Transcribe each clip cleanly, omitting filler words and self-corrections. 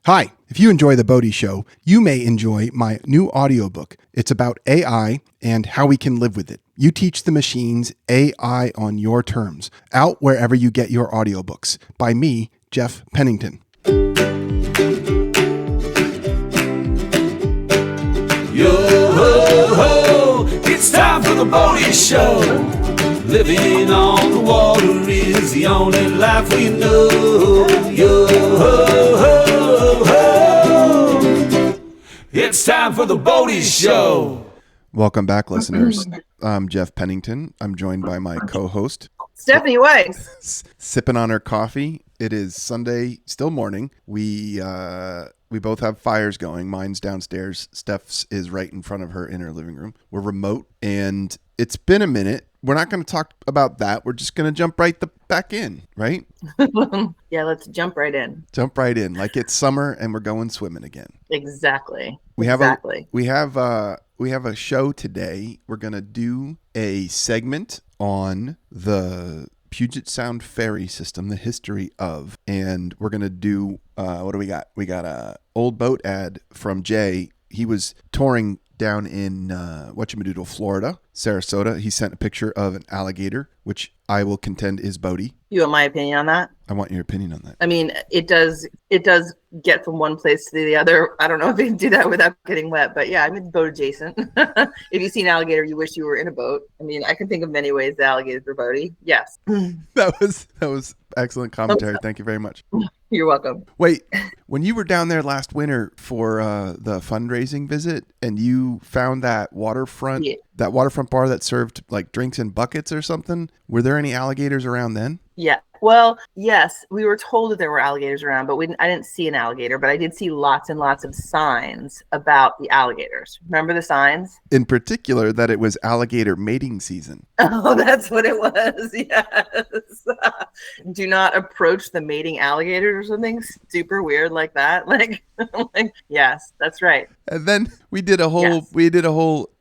Hi, if you enjoy the Boaty Show, you may enjoy my new audiobook. It's about AI and how we can live with it. You teach the machines AI on your terms. Out wherever you get your audiobooks. By me, Jeff Pennington. Yo ho ho, it's time for the Boaty Show. Living on the water is the only life we know. Yo ho ho ho, it's time for the Boaty Show. Welcome back, listeners. I'm Jeff Pennington. I'm joined by my co-host, Stephanie Weiss. Sipping on her coffee. It is Sunday, still morning. We both have fires going. Mine's downstairs. Steph's is right in front of her in her living room. We're remote, and it's been a minute. We're not going to talk about that. We're just going to jump right back in, right? Yeah, let's jump right in. Jump right in, like it's summer and we're going swimming again. Exactly. We have a show today. We're going to do a segment on the Puget Sound ferry system, the history of, and we're going to do, what do we got? We got a old boat ad from Jay. He was touring down in Whatchamacallit, Florida, Sarasota. He sent a picture of an alligator, which I will contend is Boaty. You want my opinion on that? I want your opinion on that. I mean, it does get from one place to the other. I don't know if you can do that without getting wet, but yeah, I'm in boat adjacent. If you see an alligator, you wish you were in a boat. I mean, I can think of many ways the alligators are Boaty. Yes. That was excellent commentary. Thank you very much. You're welcome. Wait, when you were down there last winter for the fundraising visit and you found that waterfront bar that served like drinks in buckets or something, were there any alligators around then? Yeah. Well, yes, we were told that there were alligators around, but I didn't see an alligator, but I did see lots and lots of signs about the alligators. Remember the signs? In particular, that it was alligator mating season. Oh, that's what it was. Yes. Do not approach the mating alligator or something super weird like that. Like, yes, that's right. And then we did a whole,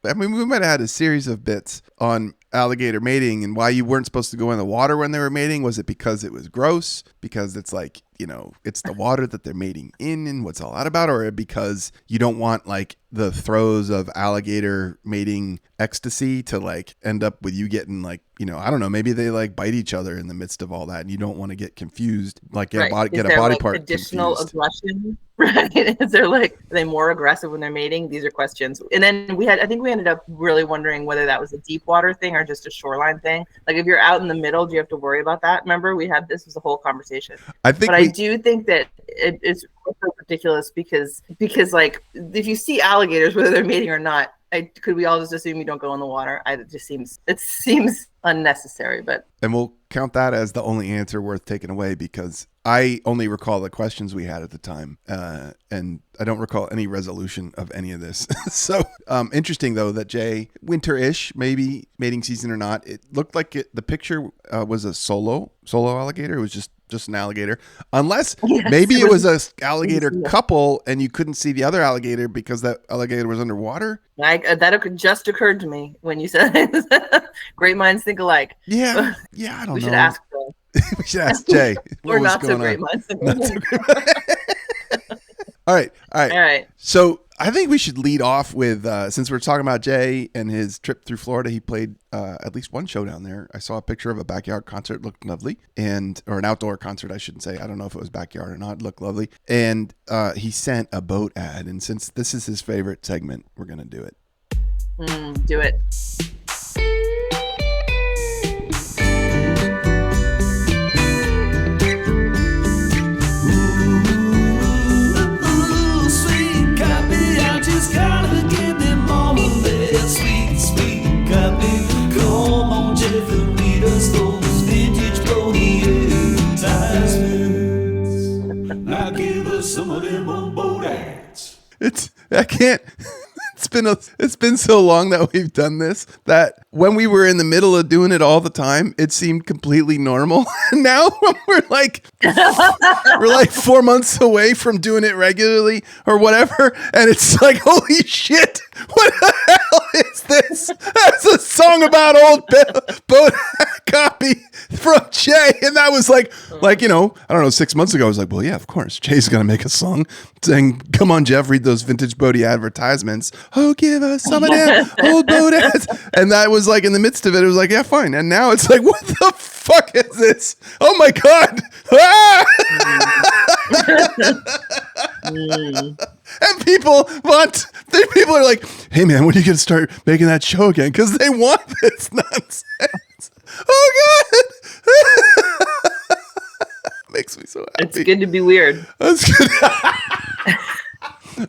I mean, we might have had a series of bits on alligator mating and why you weren't supposed to go in the water when they were mating. Was it because it was gross? Because it's like, you know, it's the water that they're mating in and what's all that about? Or because you don't want like the throes of alligator mating ecstasy to like end up with you getting like, you know, I don't know, maybe they like bite each other in the midst of all that and you don't want to get confused, like get a body part additional confused. Aggression, right? Are they more aggressive when they're mating? These are questions. And then I think we ended up really wondering whether that was a deep water thing or just a shoreline thing. Like if you're out in the middle, do you have to worry about that? Remember, this was a whole conversation. I do think that it's ridiculous because like if you see alligators, whether they're mating or not, could we all just assume you don't go in the water? It seems unnecessary, and we'll count that as the only answer worth taking away because I only recall the questions we had at the time, and I don't recall any resolution of any of this. So interesting though that Jay, winter-ish, maybe mating season or not, it looked like the picture was a solo alligator. It was just an alligator, unless maybe it was a alligator couple and you couldn't see the other alligator because that alligator was underwater. That just occurred to me when you said it. Great minds think alike. Yeah, I don't know. We should ask Phil. We should ask Jay. Or not so great minds think alike. All right. So I think we should lead off with, since we're talking about Jay and his trip through Florida, he played at least one show down there. I saw a picture of a backyard concert, looked lovely, or an outdoor concert, I shouldn't say. I don't know if it was backyard or not, it looked lovely. And he sent a boat ad, and since this is his favorite segment, we're going to do it. Do it. Now give us some of them old boat ads. I can't. It's been so long that we've done this that when we were in the middle of doing it all the time, it seemed completely normal. And now we're like 4 months away from doing it regularly or whatever, and it's like, holy shit, what the hell is this? That's a song about old boat copy from Jay, and that was like I don't know, 6 months ago I was like, well, yeah, of course, Jay's gonna make a song saying, come on, Jeff, read those vintage Boaty advertisements. Oh, give us some of that old boat ads. And that was like in the midst of it, it was like, yeah, fine. And now it's like, what the fuck is this? Oh my God. Ah! And people are like, hey man, when are you going to start making that show again? Because they want this nonsense. Oh God. Makes me so happy. It's good to be weird. That's good.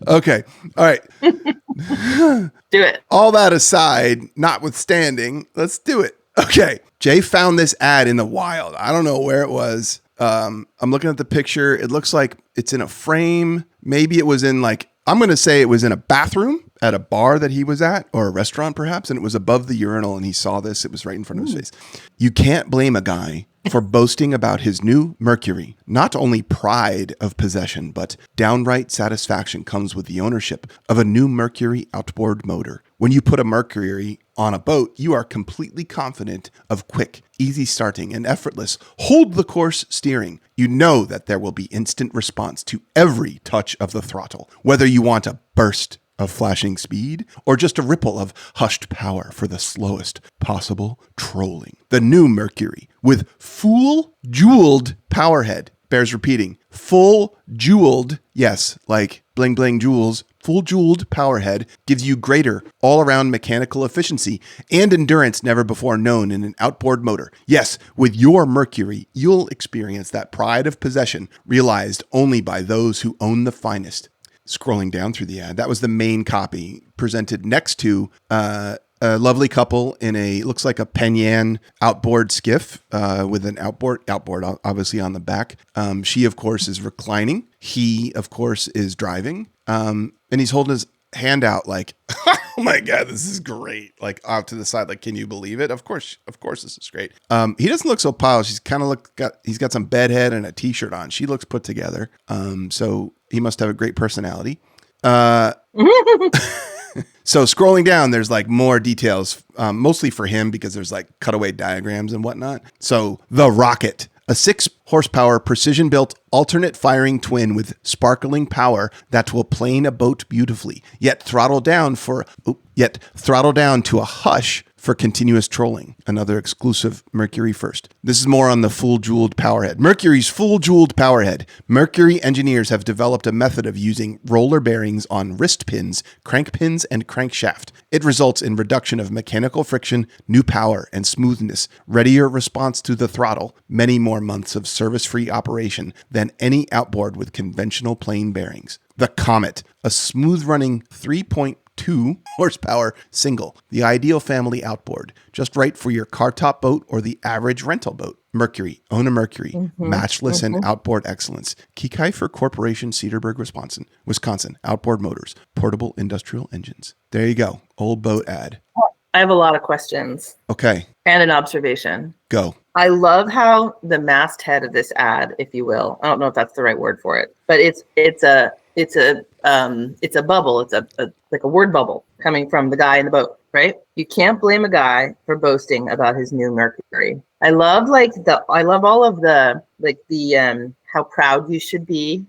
Okay. All right. Do it. All that aside, notwithstanding, let's do it. Okay. Jay found this ad in the wild. I don't know where it was. I'm looking at the picture. It looks like it's in a frame. Maybe it was in I'm going to say it was in a bathroom at a bar that he was at, or a restaurant perhaps, and it was above the urinal, and he saw this. It was right in front of his face. You can't blame a guy for boasting about his new Mercury. Not only pride of possession, but downright satisfaction comes with the ownership of a new Mercury outboard motor. When you put a Mercury on a boat, you are completely confident of quick, easy starting and effortless hold the course steering. You know that there will be instant response to every touch of the throttle, whether you want a burst of flashing speed or just a ripple of hushed power for the slowest possible trolling. The new Mercury with full jeweled powerhead bears repeating. Full jeweled, yes, like bling bling jewels, full jeweled powerhead gives you greater all-around mechanical efficiency and endurance never before known in an outboard motor. Yes, with your Mercury, you'll experience that pride of possession realized only by those who own the finest. Scrolling down through the ad, that was the main copy presented next to a lovely couple in looks like a Penyan outboard skiff with an outboard obviously on the back. She, of course, is reclining. He, of course, is driving. And he's holding his hand out like, oh my God, this is great. Like off to the side, like, can you believe it? Of course, this is great. He doesn't look so polished. He's kind of he's got some bedhead and a t-shirt on. She looks put together. So he must have a great personality. So scrolling down, there's like more details, mostly for him because there's like cutaway diagrams and whatnot. So the Rocket, a 6-horsepower precision-built alternate firing twin with sparkling power that will plane a boat beautifully, yet throttle down to a hush for continuous trolling. Another exclusive Mercury first. This is more on the full jeweled powerhead. Mercury's full jeweled powerhead. Mercury engineers have developed a method of using roller bearings on wrist pins, crank pins, and crankshaft. It results in reduction of mechanical friction, new power, and smoothness, readier response to the throttle, many more months of service-free operation than any outboard with conventional plain bearings. The Comet, a smooth-running 3.2 horsepower single, the ideal family outboard, just right for your car top boat or the average rental boat. Mercury, own a Mercury, matchless in outboard excellence. Keykifer Corporation, Cedarburg, Wisconsin, outboard motors, portable industrial engines. There you go, old boat ad. I have a lot of questions. Okay. And an observation. Go. I love how the masthead of this ad, if you will, I don't know if that's the right word for it, but it's a bubble. It's like a word bubble coming from the guy in the boat, right? You can't blame a guy for boasting about his new Mercury. I love all of the how proud you should be.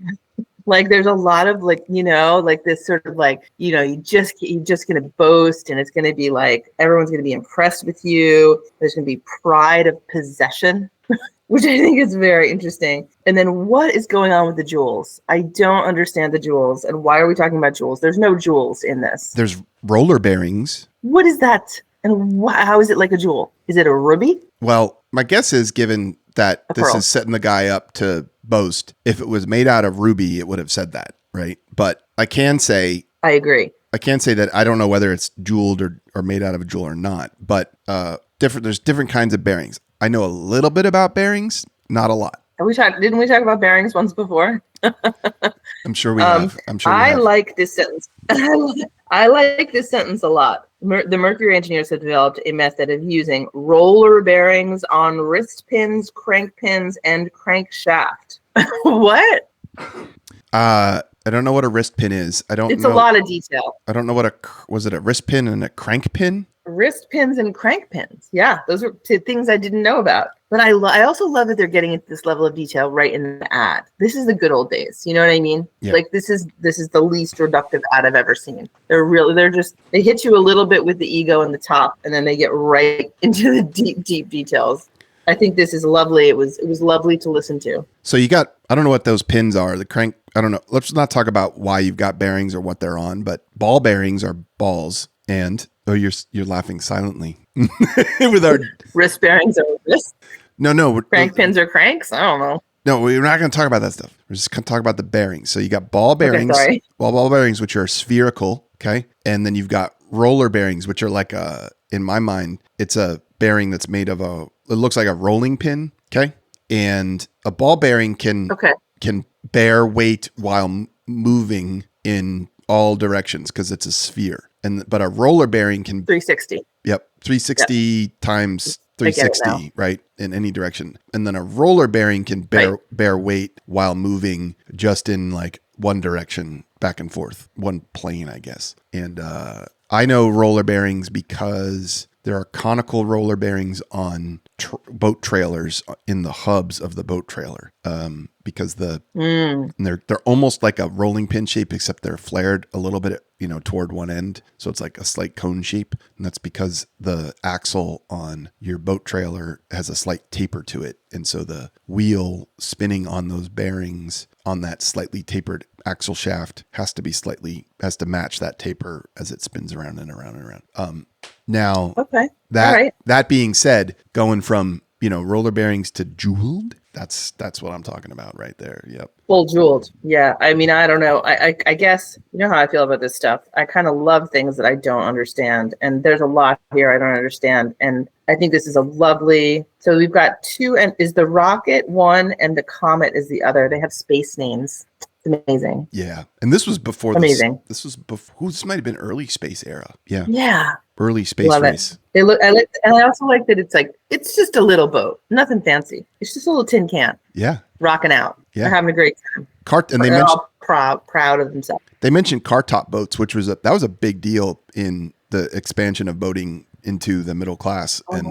Like there's a lot of this sort of you're just going to boast, and it's going to be like everyone's going to be impressed with you. There's going to be pride of possession, which I think is very interesting. And then what is going on with the jewels? I don't understand the jewels. And why are we talking about jewels? There's no jewels in this. There's roller bearings. What is that? And how is it like a jewel? Is it a ruby? Well, my guess is, given that this is setting the guy up to boast, if it was made out of ruby, it would have said that, right? But I can say... I agree. I can say that I don't know whether it's jeweled or made out of a jewel or not, but there's different kinds of bearings. I know a little bit about bearings, not a lot. Didn't we talk about bearings once before? I'm sure we have. I like this sentence. I like this sentence a lot. The Mercury engineers have developed a method of using roller bearings on wrist pins, crank pins, and crankshaft. What? I don't know what a wrist pin is. It's a lot of detail. I don't know was it a wrist pin and a crank pin? Wrist pins and crank pins. Yeah, those are two things I didn't know about. But I also love that they're getting into this level of detail right in the ad. This is the good old days. You know what I mean? Yeah. Like this is the least reductive ad I've ever seen. They hit you a little bit with the ego in the top, and then they get right into the deep details. I think this is lovely. It was lovely to listen to. So you got, I don't know what those pins are. The crank, I don't know. Let's not talk about why you've got bearings or what they're on, but ball bearings are balls. And you're laughing silently with our wrist bearings are wrists. No. Crank pins are cranks. I don't know. No, we're not going to talk about that stuff. We're just going to talk about the bearings. So you got ball bearings, okay, ball bearings, which are spherical. Okay. And then you've got roller bearings, which are like in my mind, it's a bearing that's made of it looks like a rolling pin. Okay. And a ball bearing can bear weight while moving in all directions because it's a sphere. But a roller bearing can 360. Yep. 360 times 360, right? In any direction. And then a roller bearing can bear weight while moving just in like one direction back and forth, one plane, I guess. And I know roller bearings because there are conical roller bearings on boat trailers in the hubs of the boat trailer. Because and they're almost like a rolling pin shape, except they're flared a little bit, toward one end. So it's like a slight cone shape. And that's because the axle on your boat trailer has a slight taper to it. And so the wheel spinning on those bearings on that slightly tapered axle shaft has to match that taper as it spins around and around and around. Now, that being said, going from, roller bearings to jeweled, that's what I'm talking about right there. Yep. Full jeweled. Yeah. I mean, I don't know. I guess, you know how I feel about this stuff. I kind of love things that I don't understand. And there's a lot here I don't understand. And I think this is a lovely, so we've got two, and is the rocket one and the comet is the other. They have space names. It's amazing. Yeah. And this was before amazing. This might have been early space era. Yeah. Yeah. Early space race. And I also like that it's just a little boat, nothing fancy. It's just a little tin can. Yeah. Rocking out. Yeah. They're having a great time. They're all proud of themselves. They mentioned car top boats, which was a big deal in the expansion of boating into the middle class. And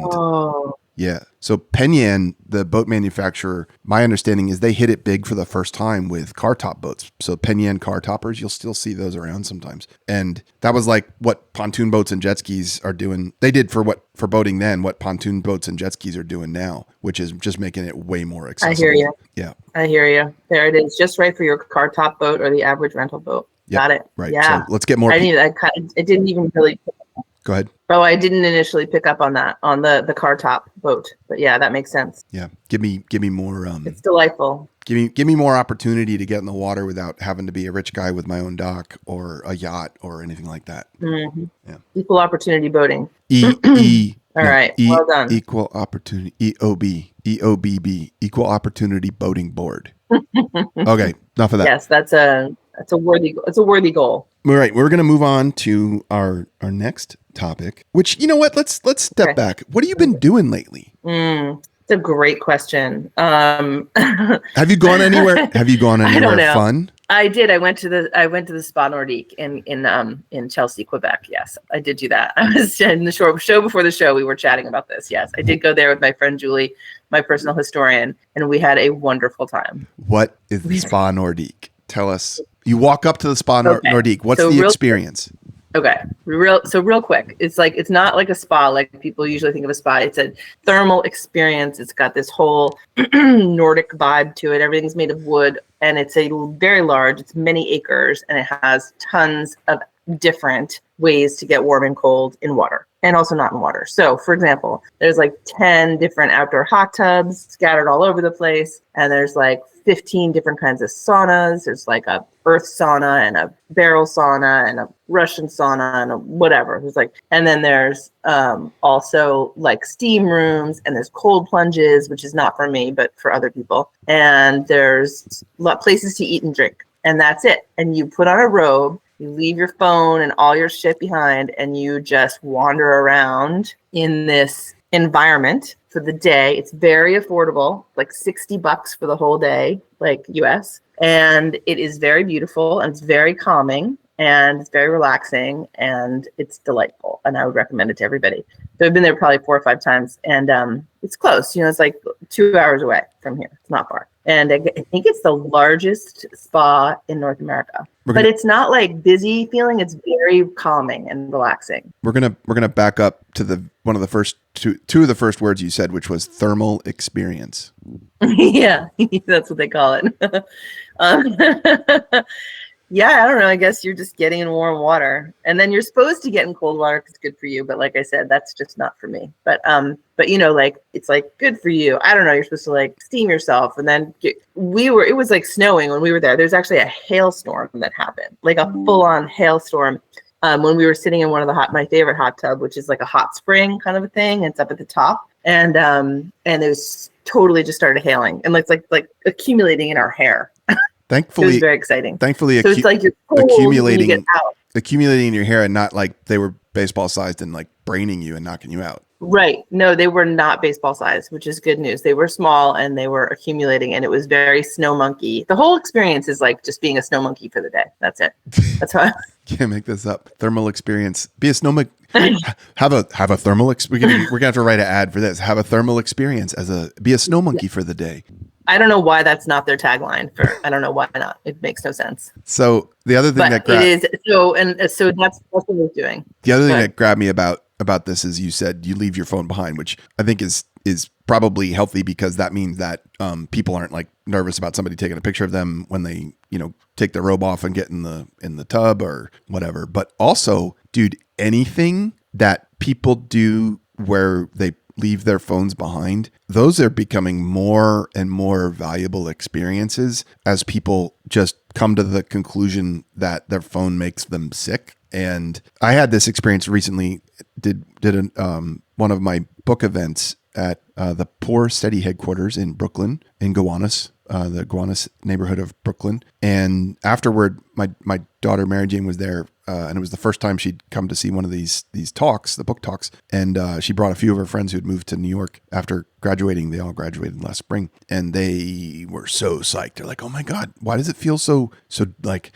yeah. So Penyan, the boat manufacturer, my understanding is they hit it big for the first time with car top boats. So Penyan car toppers, you'll still see those around sometimes. And that was like what pontoon boats and jet skis are doing. They did for boating then, what pontoon boats and jet skis are doing now, which is just making it way more accessible. I hear you. Yeah. I hear you. There it is. Just right for your car top boat or the average rental boat. Yep. Got it. Right. Yeah. So let's get more. It didn't even really. Go ahead. Oh, I didn't initially pick up on that on the car top boat, but yeah, that makes sense. Yeah, give me more. It's delightful. Give me more opportunity to get in the water without having to be a rich guy with my own dock or a yacht or anything like that. Mm-hmm. Yeah, equal opportunity boating. All right, well done. Equal opportunity EOBB Equal Opportunity Boating Board. Okay, enough of that. Yes, that's a worthy goal. All right, we're gonna move on to our next topic. Which, you know what? Let's step back. What have you been doing lately? It's a great question. Have you gone anywhere? Fun? I did. I went to the Spa Nordique in Chelsea, Quebec. Yes, I did do that. I was in the show before the show. We were chatting about this. Yes, I did go there with my friend Julie, my personal historian, and we had a wonderful time. What is the Spa Nordique? Tell us. You walk up to the Spa Nordique. What's the experience? Okay, real quick. It's not like a spa like people usually think of a spa. It's a thermal experience. It's got this whole Nordic vibe to it. Everything's made of wood, and it's very large. It's many acres, and it has tons of different ways to get warm and cold in water, and also not in water. So, for example, there's like 10 different outdoor hot tubs scattered all over the place, and there's like 15 different kinds of saunas. There's like a earth sauna and a barrel sauna and a Russian sauna and a whatever. And then there's also like steam rooms, and there's cold plunges, which is not for me, but for other people. And there's places to eat and drink, and that's it. And you put on a robe, You leave your phone and all your shit behind, and you just wander around in this environment for the day. It's very affordable, like $60 for the whole day, like US. And it is very beautiful, and it's very calming, and it's very relaxing, and it's delightful. And I would recommend it to everybody. So I've been there probably 4 or 5 times, and it's close. It's like 2 hours away from here. It's not far. And I think it's the largest spa in North America. But it's not like busy feeling. It's very calming and relaxing. We're gonna back up to one of the first two of the first words you said, which was thermal experience. Yeah, that's what they call it. Yeah, I don't know. I guess you're just getting in warm water, and then you're supposed to get in cold water because it's good for you. But like I said, that's just not for me. But like it's like good for you. I don't know. You're supposed to like steam yourself, and then it was like snowing when we were there. There's actually a hailstorm that happened, like a full-on hailstorm. When we were sitting in one of my favorite hot tub, which is like a hot spring kind of a thing. It's up at the top, and it was totally just started hailing, and it's like accumulating in our hair. Thankfully, it was very exciting. Thankfully, so it's like you're accumulating in your hair, and not like they were baseball sized and like braining you and knocking you out. Right. No, they were not baseball sized, which is good news. They were small and they were accumulating, and it was very snow monkey. The whole experience is like just being a snow monkey for the day. That's it. That's how. Can't make this up. Thermal experience. Be a snow monkey. Have a thermal. We're gonna have to write an ad for this. Have a thermal experience be a snow monkey for the day. I don't know why that's not their tagline. I don't know why not. It makes no sense. So the other thing that it is so that's what we're doing. The other thing that grabbed me about this is you said you leave your phone behind, which I think is probably healthy, because that means that people aren't like nervous about somebody taking a picture of them when they take their robe off and get in the tub or whatever. But also, dude, anything that people do where they leave their phones behind, those are becoming more and more valuable experiences as people just come to the conclusion that their phone makes them sick. And I had this experience recently, did one of my book events at the Poor Steady headquarters in Brooklyn, in Gowanus, the Gowanus neighborhood of Brooklyn. And afterward, my daughter Mary Jane was there, and it was the first time she'd come to see one of these talks, the book talks. And she brought a few of her friends who had moved to New York after graduating. They all graduated last spring, and they were so psyched. They're like, "Oh my God, why does it feel so like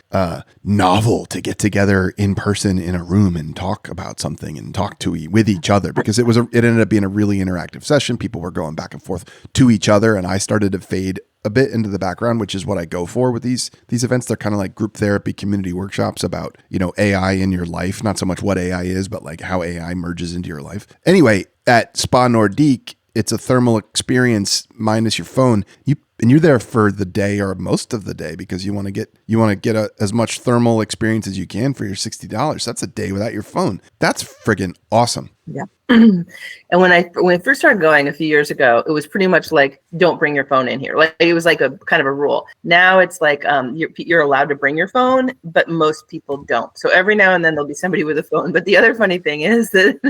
novel to get together in person in a room and talk about something and talk with each other?" Because it ended up being a really interactive session. People were going back and forth to each other, and I started to fade a bit into the background, which is what I go for with these events. They're kind of like group therapy, community workshops about, AI in your life, not so much what AI is, but like how AI merges into your life. Anyway, at Spa Nordique, it's a thermal experience minus your phone. You're there for the day or most of the day because you want to get as much thermal experience as you can for your $60. That's a day without your phone. That's friggin' awesome. Yeah. And when I first started going a few years ago, it was pretty much like, don't bring your phone in here. Like it was like a kind of a rule. Now it's like you're allowed to bring your phone, but most people don't. So every now and then there'll be somebody with a phone. But the other funny thing is that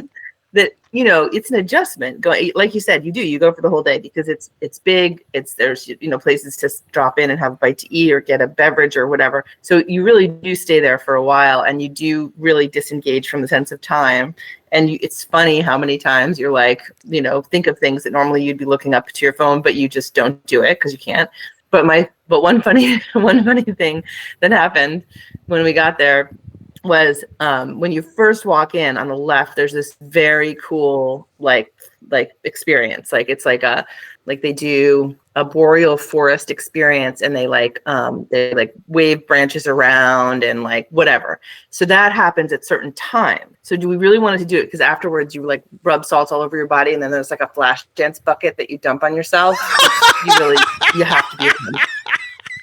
it's an adjustment. Going, like you said, you go for the whole day because it's big. There's places to drop in and have a bite to eat or get a beverage or whatever. So you really do stay there for a while, and you do really disengage from the sense of time. And it's funny how many times you're like, think of things that normally you'd be looking up to your phone, but you just don't do it because you can't. But one funny thing that happened when we got there was when you first walk in on the left, there's this very cool like experience. Like it's like they do a boreal forest experience, and they wave branches around and like whatever. So that happens at certain times. So do we really want to do it? Because afterwards you like rub salt all over your body, and then there's like a flash dance bucket that you dump on yourself. you have to be.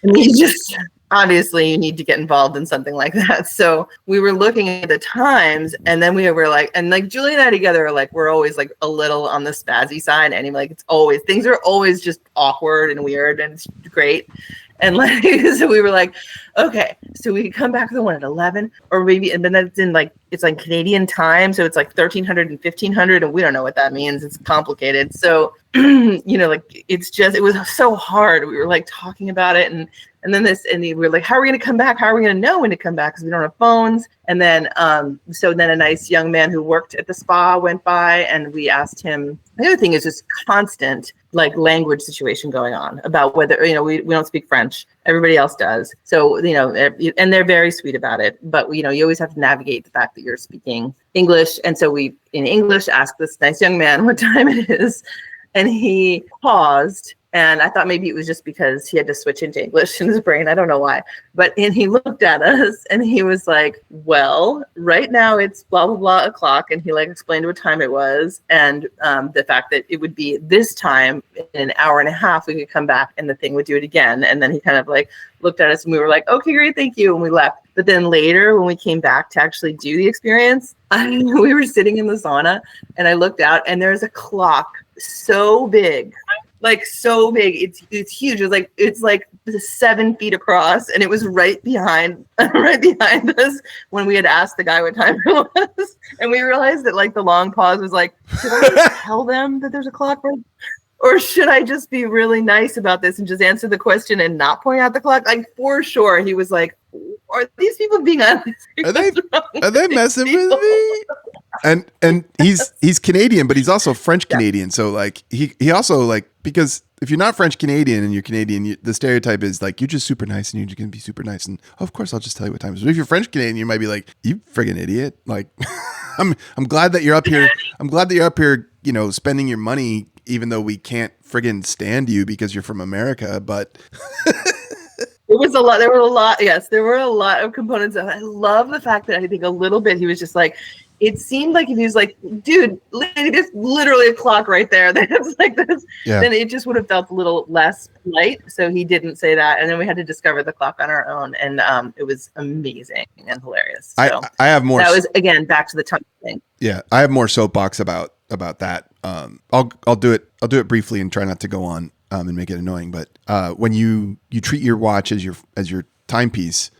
And you just obviously you need to get involved in something like that. So we were looking at the times, and then we were like, and like Julie and I together are like, we're always like a little on the spazzy side, and like things are always just awkward and weird, and it's great. And like, so we were like, okay, so we could come back to the one at 11, or maybe, and then it's in like, it's like Canadian time. So it's like 1300 and 1500. And we don't know what that means. It's complicated. So, like it was so hard. We were like talking about it. And then we were like, how are we going to come back? How are we going to know when to come back? Because we don't have phones. And then, so then a nice young man who worked at the spa went by, and we asked him. The other thing is just constant like language situation going on about whether, we don't speak French. Everybody else does. So, and they're very sweet about it. But, you always have to navigate the fact that you're speaking English. And so we, in English, asked this nice young man what time it is. And he paused. And I thought maybe it was just because he had to switch into English in his brain. I don't know why. And he looked at us and he was like, well, right now it's blah, blah, blah o'clock. And he like explained what time it was. And the fact that it would be this time in an hour and a half, we could come back and the thing would do it again. And then he kind of like looked at us and we were like, okay, great. Thank you. And we left. But then later when we came back to actually do the experience, we were sitting in the sauna and I looked out and there's a clock so big. Like so big, it's huge. It's like 7 feet across, and it was right behind us when we had asked the guy what time it was, and we realized that like the long pause was like, should I tell them that there's a clock, or should I just be really nice about this and just answer the question and not point out the clock? Like for sure, he was like, are these people being honest? Are they messing with me? And he's Canadian, but he's also French Canadian. So like he also like, because if you're not French Canadian and you're Canadian, the stereotype is like, you're just super nice and you're just gonna be super nice. And of course I'll just tell you what time it is. But if you're French Canadian, you might be like, you friggin' idiot. Like I'm glad that you're up here. I'm glad that you're up here, spending your money, even though we can't friggin' stand you because you're from America. But it was a lot. There were a lot. Yes, there were a lot of components. I love the fact that I think a little bit he was just like, it seemed like if he was like, dude, there's literally a clock right there. That's like this. Yeah. Then it just would have felt a little less polite. So he didn't say that. And then we had to discover the clock on our own. And it was amazing and hilarious. So I have more. That was, again, back to the tongue thing. Yeah. I have more soapbox about that. I'll do it briefly and try not to go on and make it annoying. But when you treat your watch as your timepiece,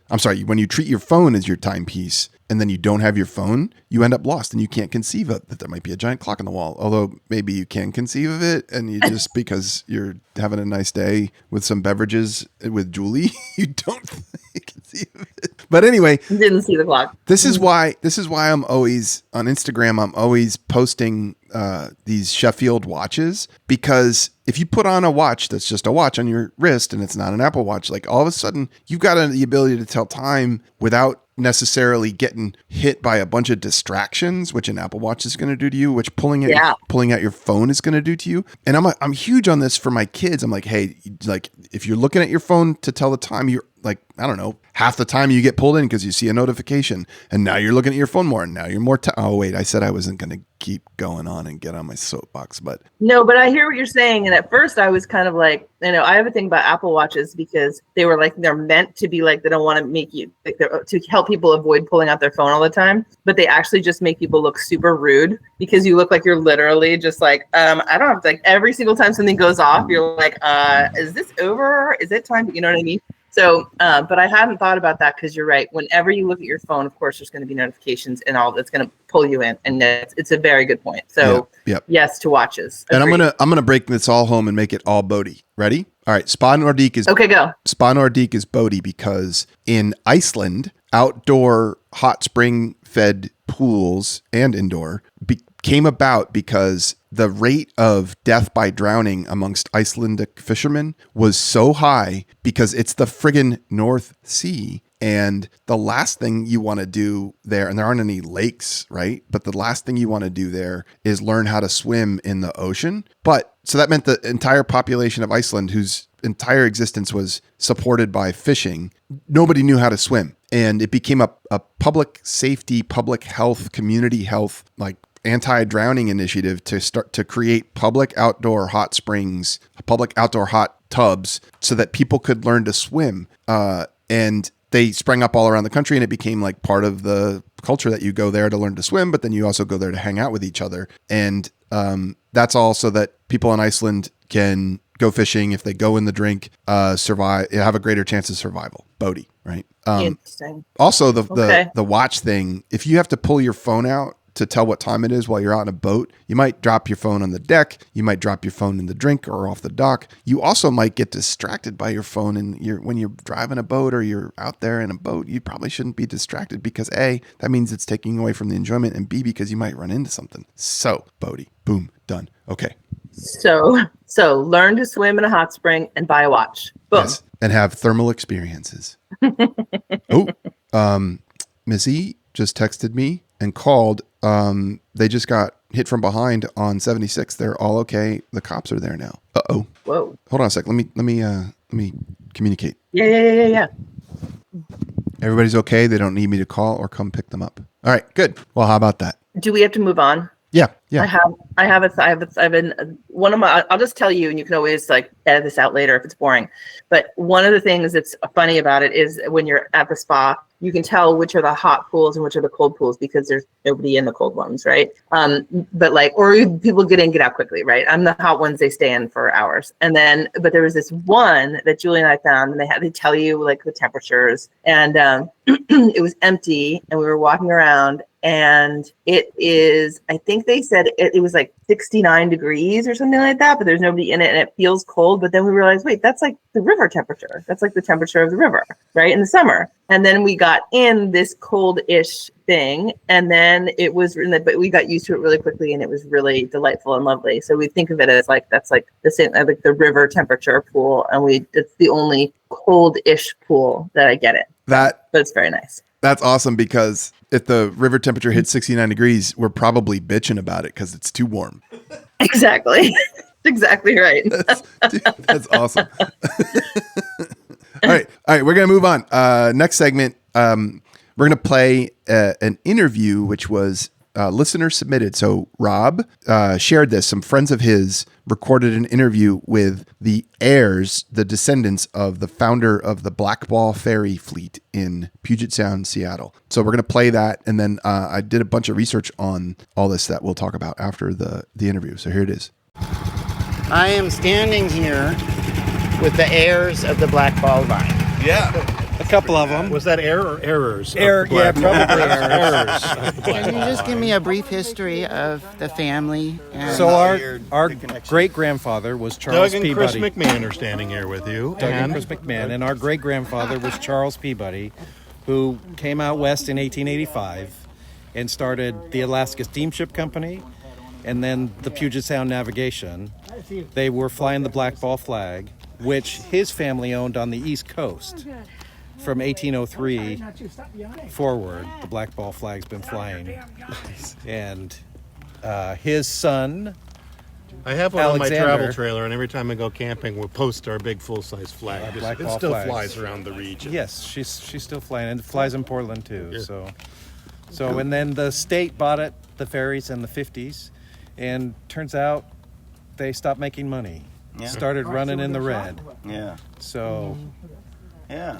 when you treat your phone as your timepiece, and then you don't have your phone, you end up lost and you can't conceive of that there might be a giant clock on the wall. Although maybe you can conceive of it, and you just because you're having a nice day with some beverages with Julie, you don't conceive of it. But anyway, didn't see the clock. This is why I'm always on Instagram. I'm always posting these Sheffield watches, because if you put on a watch that's just a watch on your wrist and it's not an Apple Watch, like all of a sudden you've got the ability to tell time without necessarily getting hit by a bunch of distractions, which an Apple Watch is going to do to you, which pulling out your phone is going to do to you. And I'm huge on this for my kids. I'm like, hey, like if you're looking at your phone to tell the time, you're like, I don't know, half the time you get pulled in because you see a notification, and now you're looking at your phone more, and now you're more. Oh wait, I said I wasn't going to keep going on and get on my soapbox, but no, but I hear what you're saying. And at first I was kind of like, I have a thing about Apple Watches because they were like, they're meant to be like, they don't want to make you like, to help people avoid pulling out their phone all the time, but they actually just make people look super rude because you look like you're literally just like, I don't have to, like every single time something goes off, you're like, is this over? Is it time? You know what I mean? So, but I hadn't thought about that because you're right. Whenever you look at your phone, of course, there's going to be notifications and all that's going to pull you in. And it's a very good point. So yes, to watches. Agreed. And I'm gonna break this all home and make it all Boaty. Ready? All right. Spa Nordique is okay. Go. Spa Nordique is Boaty because in Iceland, outdoor hot spring fed pools and indoor came about because the rate of death by drowning amongst Icelandic fishermen was so high because it's the friggin' North Sea. And the last thing you want to do there, and there aren't any lakes, right? But the last thing you want to do there is learn how to swim in the ocean. But so that meant the entire population of Iceland, whose entire existence was supported by fishing, nobody knew how to swim. And it became a public safety, public health, community health, like anti-drowning initiative to start to create public outdoor hot springs, public outdoor hot tubs so that people could learn to swim. And they sprang up all around the country, and it became like part of the culture that you go there to learn to swim, but then you also go there to hang out with each other. And that's all so that people in Iceland can go fishing, if they go in the drink, survive, have a greater chance of survival. Boaty, right? Interesting. Also, the watch thing, if you have to pull your phone out to tell what time it is while you're out in a boat, you might drop your phone on the deck. You might drop your phone in the drink or off the dock. You also might get distracted by your phone, and when you're driving a boat or you're out there in a boat, you probably shouldn't be distracted because A, that means it's taking away from the enjoyment, and B, because you might run into something. So, Boaty, boom, done. Okay. So learn to swim in a hot spring and buy a watch. Boom. Yes, and have thermal experiences. Miss E just texted me and called. They just got hit from behind on 76. They're all okay. The cops are there now. Uh-oh. Whoa. Hold on a sec. Let me communicate. Yeah. Everybody's okay. They don't need me to call or come pick them up. All right, good. Well, how about that? Do we have to move on? Yeah. I've been one of my, I'll just tell you, and you can always like edit this out later if it's boring. But one of the things that's funny about it is when you're at the spa, you can tell which are the hot pools and which are the cold pools because there's nobody in the cold ones, right? But people get in, get out quickly, right? I'm the hot ones, they stay in for hours. And then, but there was this one that Julie and I found, and they tell you like the temperatures, and it was empty, and we were walking around, and it is, I think they said it was like 69 degrees or something like that, but there's nobody in it and it feels cold. But then we realized, wait, that's like the river temperature. That's like the temperature of the river, right? In the summer. And then we got in this cold-ish thing, and then it was, but we got used to it really quickly, and it was really delightful and lovely. So we think of it as like, that's like the same, like the river temperature pool. And it's the only cold-ish pool that I get it. But it's very nice. That's awesome, because if the river temperature hits 69 degrees, we're probably bitching about it because it's too warm. Exactly. Exactly right. That's awesome. All right. We're going to move on. Next segment, we're going to play an interview, which was listener submitted. So Rob shared this. Some friends of his recorded an interview with the heirs, the descendants of the founder of the Blackball ferry fleet in Puget Sound, Seattle. So we're going to play that. And then I did a bunch of research on all this that we'll talk about after the interview. So here it is. I am standing here with the heirs of the Blackball vine. Yeah. A couple of them. Was that heir or errors? Yeah, probably errors. Can you just give me a brief history of the family? So our great-grandfather was Charles Doug and Peabody. Chris McMahon are standing here with you. Doug and Chris McMahon. And our great-grandfather was Charles Peabody, who came out west in 1885 and started the Alaska Steamship Company and then the Puget Sound Navigation. They were flying the Blackball flag, which his family owned on the East Coast. From 1803 forward, the Blackball flag's been flying. And his son, I have one Alexander, on my travel trailer, and every time I go camping, we'll post our big full-size flag. It still flies around the region. Yes, she's still flying, and it flies in Portland too. Yeah. So and then the state bought it, the ferries, in the 50s, and turns out they stopped making money. Yeah. Started running in the red. Yeah. So. Yeah.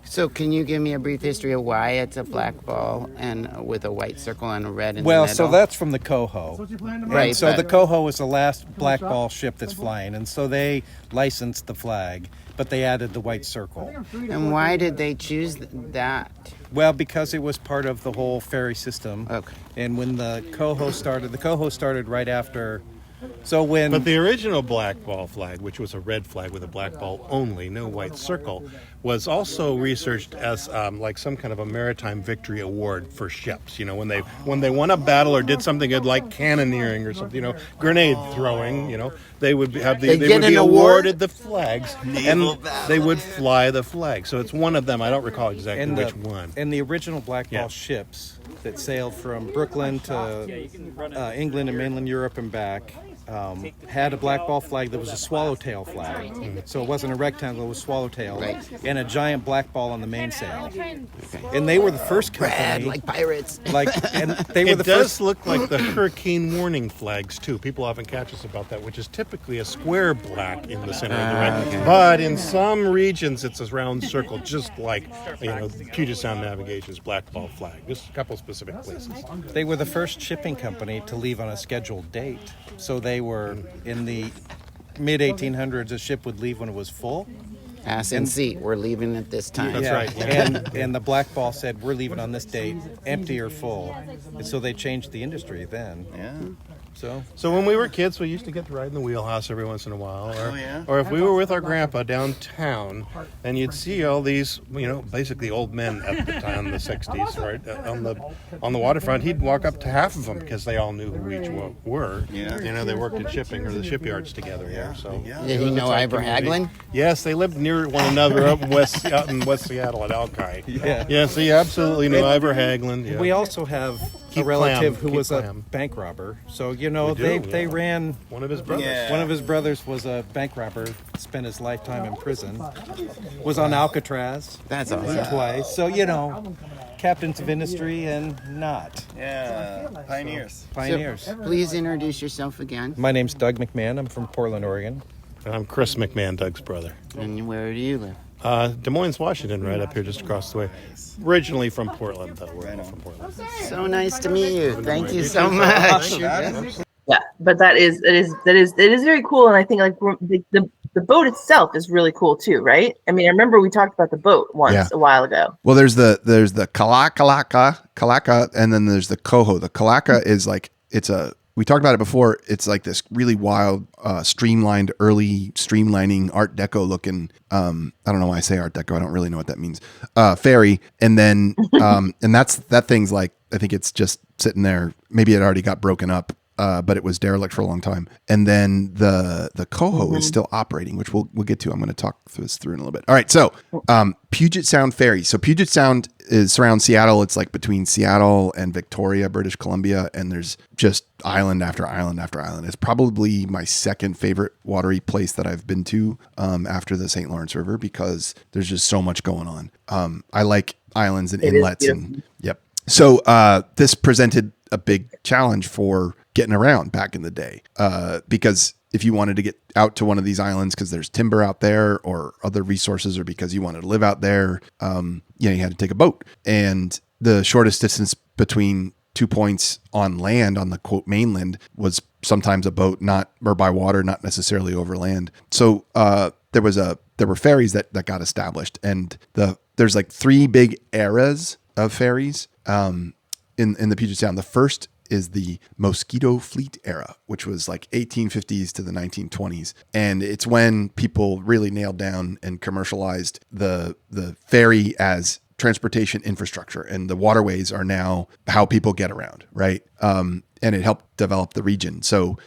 So can you give me a brief history of why it's a black ball and with a white circle and a red in the middle? So that's from the Coho. Right. So the Coho was the last blackball ship that's flying, and so they licensed the flag, but they added the white circle. And why did they choose that? Well, because it was part of the whole ferry system. Okay. And when the Coho started right after. But the original Blackball flag, which was a red flag with a black ball only, no white circle, was also researched as like some kind of a maritime victory award for ships. You know, when they won a battle or did something good, like cannoneering or something, grenade throwing. They would have they would be awarded the flags, and they would fly the flag. So it's one of them. I don't recall exactly which one. And the original Blackball ships that sailed from Brooklyn to England and mainland Europe and back had a blackball flag that was a swallowtail flag. So it wasn't a rectangle, it was swallowtail. Right. And a giant black ball on the mainsail. And they were the first company. Red, like pirates. It does look like the hurricane warning flags, too. People often catch us about that, which is typically a square black in the center of the red. Okay. But in some regions, it's a round circle, just like the Puget Sound Navigation's blackball flag. Just a couple specific places. They were the first shipping company to leave on a scheduled date. So they were in the mid 1800s, a ship would leave when it was full. Ass and seat. We're leaving at this time. That's right. And the Blackball said, we're leaving on this date, empty or full. And so they changed the industry then. Yeah. So when we were kids, we used to get to ride in the wheelhouse every once in a while. Oh, Or if we were with our grandpa downtown, and you'd see all these, basically old men at the time in the 60s, right, on the waterfront. He'd walk up to half of them because they all knew who each were. Yeah. They worked in shipping or the shipyards together here. So Did he know Ivor Haglin? Yes, they lived near one another out in West Seattle at Alki. Yes, he absolutely knew Ivor Haglin. Yeah. We also have a relative who was a bank robber. So, they ran... One of his brothers. Yeah. One of his brothers was a bank robber, spent his lifetime in prison, was on Alcatraz. That's awesome. Twice. So, captains of industry and not. Yeah. Pioneers. So, please introduce yourself again. My name's Doug McMahon. I'm from Portland, Oregon. And I'm Chris McMahon, Doug's brother. And where do you live? Des Moines, Washington, right up here just across the way. Originally from Portland, though. We're all from Portland. So nice to meet you. Thank you so much. Yeah, but it is very cool, and I think like the boat itself is really cool too, right? I mean, I remember we talked about the boat once a while ago. Well, there's the Kalaka, and then there's the Coho. The Kalaka is like we talked about it before. It's like this really wild, streamlined, early streamlining Art Deco looking. I don't know why I say Art Deco. I don't really know what that means. Ferry, and then and that thing's like, I think it's just sitting there. Maybe it already got broken up. But it was derelict for a long time. And then the Coho is still operating, which we'll get to. I'm going to talk this through in a little bit. All right. So Puget Sound Ferry. So Puget Sound surrounds Seattle. It's like between Seattle and Victoria, British Columbia. And there's just island after island after island. It's probably my second favorite watery place that I've been to after the St. Lawrence River, because there's just so much going on. I like islands and inlets. Yep. So this presented a big challenge for getting around back in the day, because if you wanted to get out to one of these islands because there's timber out there or other resources, or because you wanted to live out there, you had to take a boat. And the shortest distance between 2 points on land, on the quote mainland, was sometimes a boat, or by water, not necessarily over land. So there were ferries that got established, and there's like three big eras of ferries in the Puget Sound. The first is the Mosquito Fleet era, which was like 1850s to the 1920s. And it's when people really nailed down and commercialized the ferry as transportation infrastructure, and the waterways are now how people get around, right? And it helped develop the region. So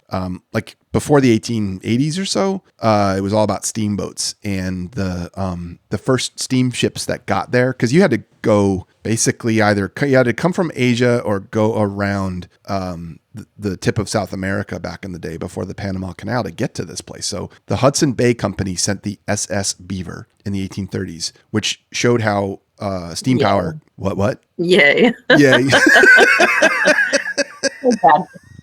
like before the 1880s or so, it was all about steamboats, and the first steamships that got there, because you had to go basically you had to come from Asia or go around the tip of South America back in the day before the Panama Canal to get to this place. So the Hudson Bay Company sent the SS Beaver in the 1830s, which showed how steam power. What? Yay. Yeah.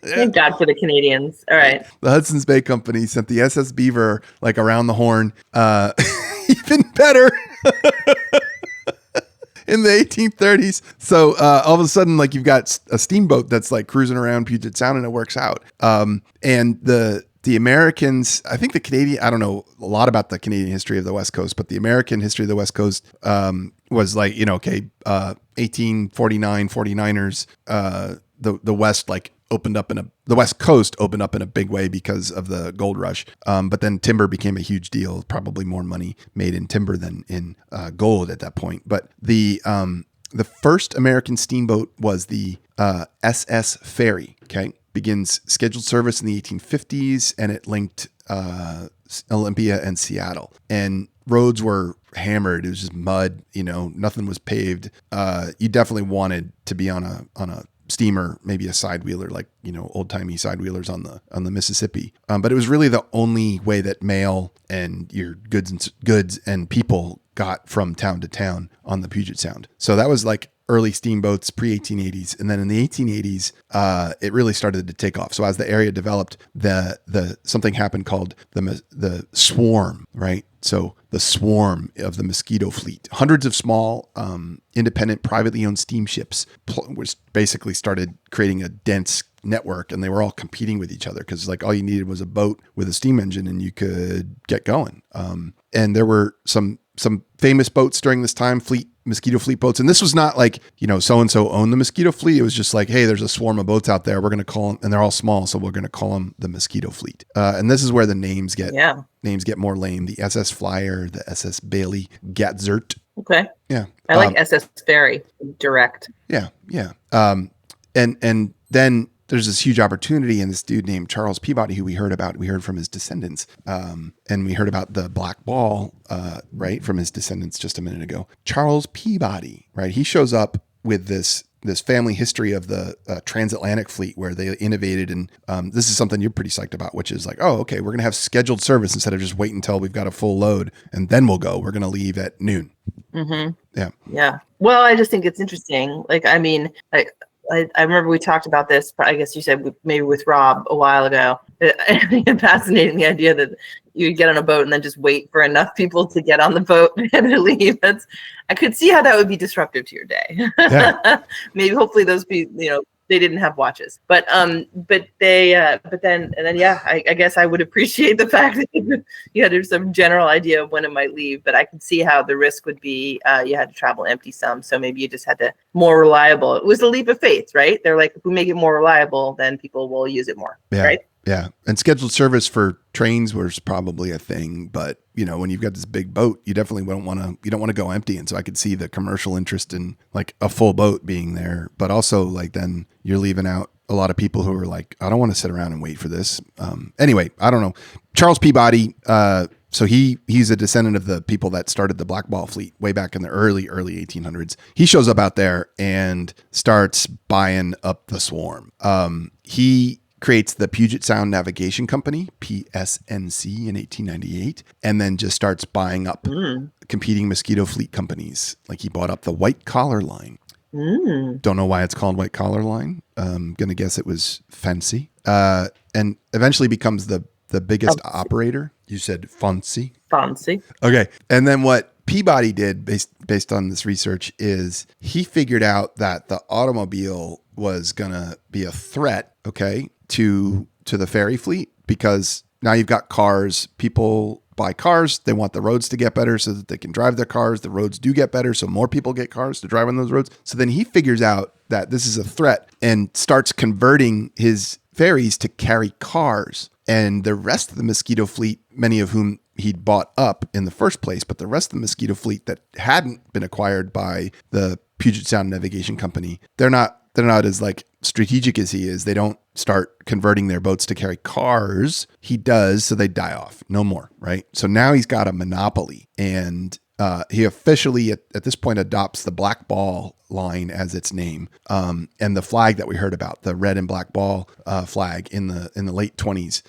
Thank God for the Canadians. All right. The Hudson's Bay Company sent the SS Beaver like around the Horn. Even better. In the 1830s. So all of a sudden, like, you've got a steamboat that's like cruising around Puget Sound, and it works out. And the Americans, I think the Canadian, I don't know a lot about the Canadian history of the West Coast, but the American history of the West Coast was like, 1849, 49ers, the West the West Coast opened up in a big way because of the gold rush. But then timber became a huge deal, probably more money made in timber than in gold at that point. But the first American steamboat was the SS Ferry. Okay. Begins scheduled service in the 1850s, and it linked Olympia and Seattle. And roads were hammered. It was just mud, nothing was paved. You definitely wanted to be on a steamer, maybe a side wheeler, like, old timey side wheelers on the Mississippi. But it was really the only way that mail and your goods and people got from town to town on the Puget Sound. So that was like early steamboats, pre-1880s. And then in the 1880s, it really started to take off. So as the area developed, the something happened called the swarm, right? So the swarm of the Mosquito Fleet, hundreds of small, independent, privately owned steamships, which basically started creating a dense network, and they were all competing with each other because like all you needed was a boat with a steam engine and you could get going. And there were some famous boats during this time, mosquito fleet boats. And this was not like, so-and-so owned the mosquito fleet. It was just like, hey, there's a swarm of boats out there. We're going to call them, and they're all small. So we're going to call them the mosquito fleet. And this is where the names get more lame. The SS Flyer, the SS Bailey, Gatzert. Okay. Yeah. I like SS Ferry, direct. Yeah. Yeah. And then there's this huge opportunity in this dude named Charles Peabody, who we heard about. We heard from his descendants. And we heard about the Blackball, right, from his descendants just a minute ago. Charles Peabody, right? He shows up with this family history of the transatlantic fleet where they innovated. And this is something you're pretty psyched about, which is like, oh, okay, we're going to have scheduled service instead of just wait until we've got a full load and then we'll go. We're going to leave at noon. Mm-hmm. Yeah. Yeah. Well, I just think it's interesting. Like, I mean, I remember we talked about this, I guess you said maybe with Rob a while ago. It's fascinating, the idea that you get on a boat and then just wait for enough people to get on the boat and to leave. I could see how that would be disruptive to your day. Yeah. Maybe hopefully those people, they didn't have watches, but then I guess I would appreciate the fact that there's some general idea of when it might leave, but I can see how the risk would be you had to travel empty some, so maybe you just had to more reliable. It was a leap of faith, right? They're like, if we make it more reliable, then people will use it more, right? Yeah, and scheduled service for trains was probably a thing, but when you've got this big boat, you definitely don't want to go empty. And so I could see the commercial interest in like a full boat being there, but also like then you're leaving out a lot of people who are like, I don't want to sit around and wait for this. Anyway, I don't know. Charles Peabody, so he's a descendant of the people that started the Blackball fleet way back in the early 1800s. He shows up out there and starts buying up the swarm. He creates the Puget Sound Navigation Company, PSNC, in 1898, and then just starts buying up competing mosquito fleet companies. Like he bought up the White Collar Line. Don't know why it's called White Collar Line. Gonna guess it was fancy. And eventually becomes the biggest operator. You said fancy. Fancy. Okay. And then what Peabody did based on this research is he figured out that the automobile was gonna be a threat, okay, to the ferry fleet, because now you've got cars. People buy cars. They want the roads to get better so that they can drive their cars. The roads do get better, so more people get cars to drive on those roads. So then he figures out that this is a threat and starts converting his ferries to carry cars. And the rest of the mosquito fleet, many of whom he'd bought up in the first place, but the rest of the mosquito fleet that hadn't been acquired by the Puget Sound Navigation Company, they're not as like strategic as he is. They don't start converting their boats to carry cars. He does, so they die off. No more, right? So now he's got a monopoly, and he officially at this point adopts the Blackball line as its name, and the flag that we heard about, the red and black ball flag in the late 20s,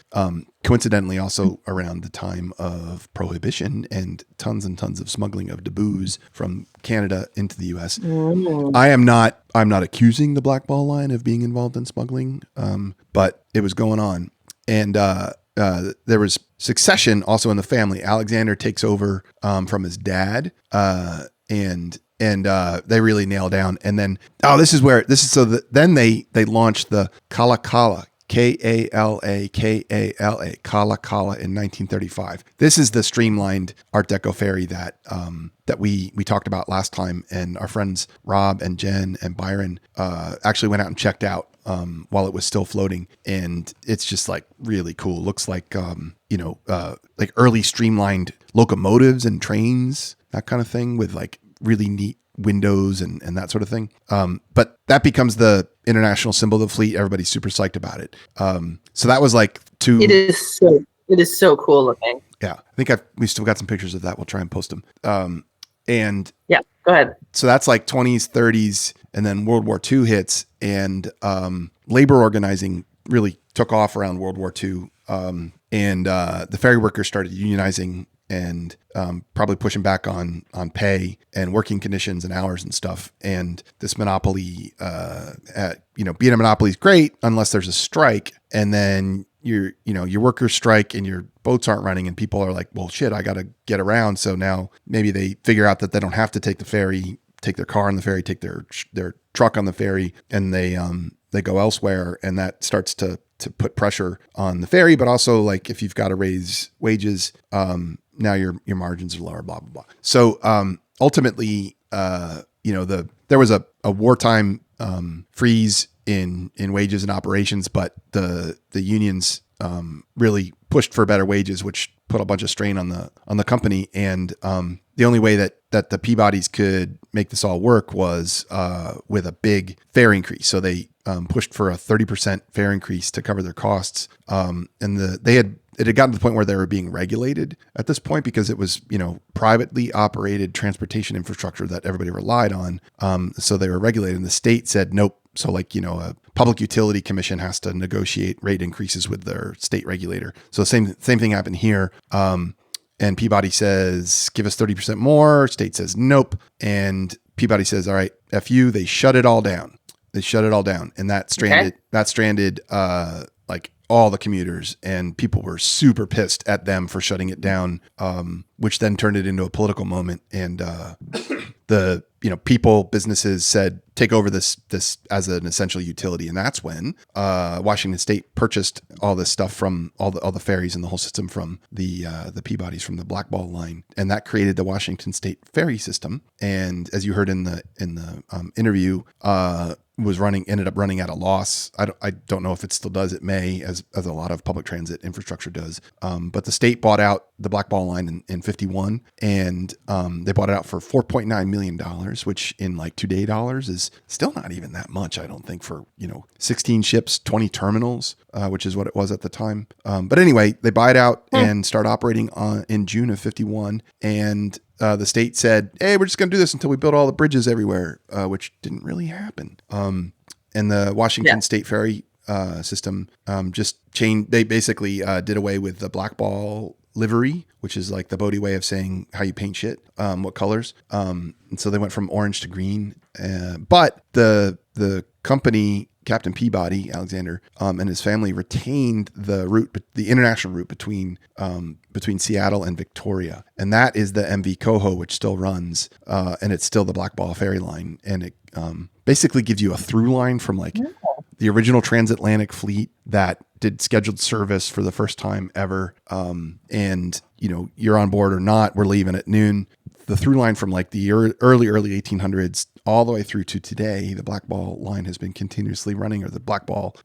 coincidentally also around the time of Prohibition and tons of smuggling of booze from Canada into the U.S. I'm not accusing the Blackball line of being involved in smuggling, but it was going on, and there was succession also in the family. Alexander takes over from his dad, and they really nail down. And then then they launched the Kalakala, Kalakala, Kalakala in 1935. This is the streamlined Art Deco ferry that we talked about last time, and our friends Rob and Jen and Byron actually went out and checked out while it was still floating, and it's just like really cool. Looks like like early streamlined locomotives and trains, that kind of thing, with like really neat windows and that sort of thing. But that becomes the international symbol of the fleet. Everybody's super psyched about it. So that was like It is so cool looking. Yeah, I think we still got some pictures of that. We'll try and post them. And yeah, go ahead. So that's like 20s, 30s, and then World War II hits, and labor organizing really took off around World War II. And the ferry workers started unionizing and probably pushing back on pay and working conditions and hours and stuff. And this monopoly, being a monopoly is great unless there's a strike, and then your workers strike and your boats aren't running, and people are like, well, shit, I got to get around. So now maybe they figure out that they don't have to take the ferry, take their car on the ferry, take their truck on the ferry, and they they go elsewhere, and that starts to put pressure on the ferry. But also, like, if you've got to raise wages, now your margins are lower, blah blah blah. So ultimately, there was a wartime freeze in wages and operations, but the unions really pushed for better wages, which put a bunch of strain on the company. And the only way that the Peabodys could make this all work was with a big fare increase. So they pushed for a 30% fare increase to cover their costs. And it had gotten to the point where they were being regulated at this point, because it was, privately operated transportation infrastructure that everybody relied on. So they were regulated, and the state said, nope. So a public utility commission has to negotiate rate increases with their state regulator. So same thing happened here. And Peabody says, give us 30% more. State says, nope. And Peabody says, all right, F you. They shut it all down. And that stranded like all the commuters, and people were super pissed at them for shutting it down, which then turned it into a political moment. And the businesses said, take over this as an essential utility. And that's when Washington State purchased all this stuff from all the ferries and the whole system from the Peabodys, from the Blackball line, and that created the Washington State ferry system. And as you heard in the interview, ended up running at a loss. I don't know if it still does. It may, as a lot of public transit infrastructure does. But the state bought out the Blackball line in 51, and they bought it out for $4.9 million, which in like today dollars is still not even that much, I don't think, for 16 ships, 20 terminals, which is what it was at the time. But anyway, they buy it out and start operating in June of 51, and the state said, hey, we're just going to do this until we build all the bridges everywhere, which didn't really happen. And the Washington State ferry system they basically did away with the Blackball livery, which is like the Boaty way of saying how you paint shit, what colors. And so they went from orange to green. But the company, Captain Peabody, Alexander, and his family retained the international route between Seattle and Victoria. And that is the MV Coho, which still runs, and it's still the Blackball ferry line. And it basically gives you a through line from the original transatlantic fleet that did scheduled service for the first time ever. And you're on board or not, we're leaving at noon. The through line from like the early 1800s all the way through to today, the Blackball line has been continuously running, or the Blackball,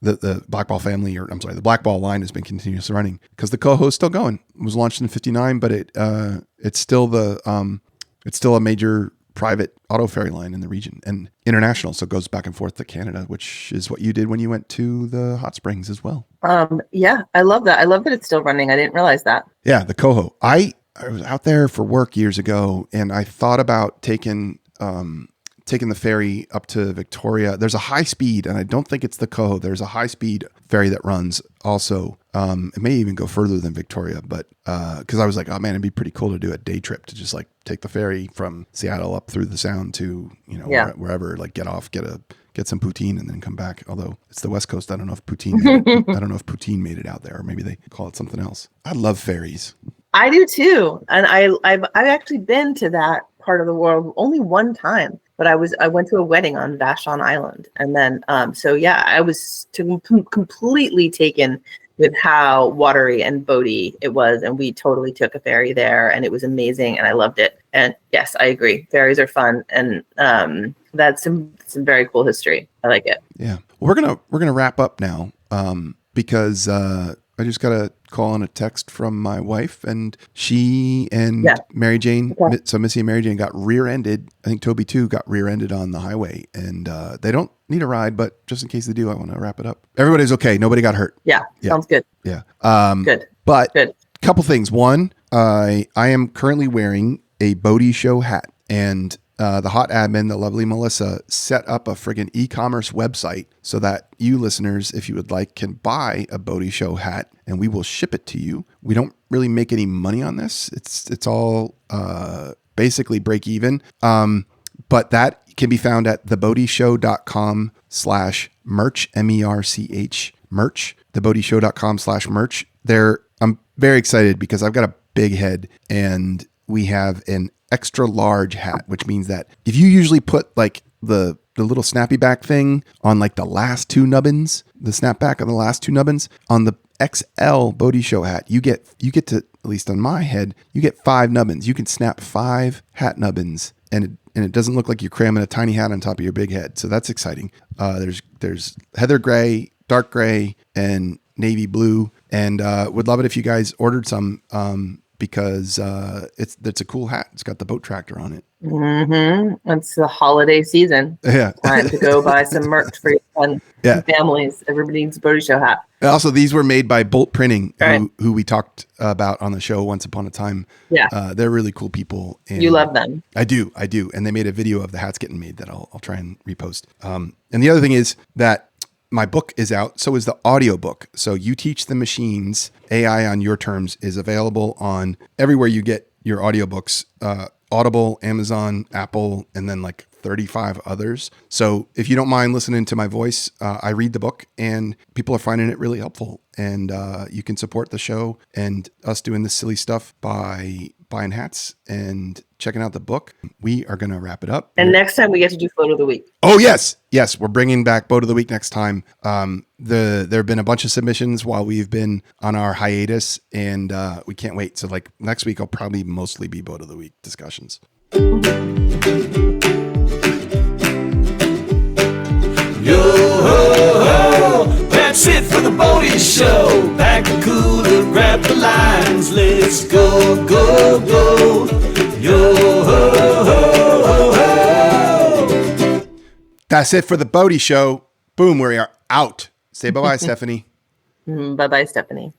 the Blackball family, the Blackball line has been continuously running, because the Coho is still going. It was launched in 59, but it's still a major private auto ferry line in the region, and international. So it goes back and forth to Canada, which is what you did when you went to the hot springs as well. Yeah, I love that. I love that it's still running. I didn't realize that. Yeah, the Coho. I was out there for work years ago, and I thought about taking the ferry up to Victoria. There's a high speed, and I don't think it's the Coho. There's a high speed ferry that runs also. It may even go further than Victoria, but because I was like, oh man, it'd be pretty cool to do a day trip, to just like take the ferry from Seattle up through the Sound to wherever, like get off, get some poutine, and then come back. Although it's the West Coast, I don't know if poutine made it out there, or maybe they call it something else. I love ferries. I do too, and I've actually been to that part of the world only one time, but I went to a wedding on Vashon Island, and then I was completely taken with how watery and boaty it was, and we totally took a ferry there, and it was amazing, and I loved it. And yes, I agree, ferries are fun, and that's some very cool history. I like it. Yeah, well, we're gonna wrap up now, because I just got a call and a text from my wife, and she and Mary Jane, so Missy and Mary Jane got rear-ended. I think Toby too got rear-ended on the highway, and they don't need a ride, but just in case they do, I want to wrap it up. Everybody's okay. Nobody got hurt. Yeah. Sounds good. Yeah. Good. But good. Couple things. One, I am currently wearing a Boaty Show hat, and the hot admin, the lovely Melissa, set up a friggin' e-commerce website so that you listeners, if you would like, can buy a Boaty Show hat, and we will ship it to you. We don't really make any money on this. It's all basically break even. But that can be found at theboatyshow.com/merch, MERCH, merch, theboatyshow.com/merch. I'm very excited because I've got a big head, and we have an extra large hat, which means that if you usually put like the little snappy back thing on like the last two nubbins, the snapback on the last two nubbins on the XL Boaty Show hat. You get to, at least on my head, you get 5 nubbins. You can snap 5 hat nubbins, and it doesn't look like you're cramming a tiny hat on top of your big head. So that's exciting. There's heather gray, dark gray, and navy blue, and would love it if you guys ordered some because it's a cool hat. It's got the boat tractor on it. Mm-hmm. It's the holiday season. Yeah. Time to go buy some merch for your fun families. Everybody needs a Boaty Show hat. And also, these were made by Bolt Printing, Right. who we talked about on the show once upon a time. Yeah. They're really cool people. And You love them. I do. And they made a video of the hats getting made that I'll try and repost. And the other thing is that my book is out. So is the audiobook. So You Teach the Machines, AI on Your Terms is available on everywhere you get your audiobooks. Audible, Amazon, Apple, and then like 35 others. So if you don't mind listening to my voice, I read the book and people are finding it really helpful. And you can support the show and us doing this silly stuff by buying hats and checking out the book. We are going to wrap it up. And next time we get to do photo of the week. Oh, yes. Yes. We're bringing back Boat of the Week next time. There have been a bunch of submissions while we've been on our hiatus, and we can't wait. So like next week, I'll probably mostly be Boat of the Week discussions. Yo ho ho, that's it for the Boaty Show. Pack the cooler, grab the lines, let's go, go, go. Yo ho ho ho. That's it for the Boaty Show. Boom, we are out. Say bye-bye, Stephanie. Bye-bye, Stephanie.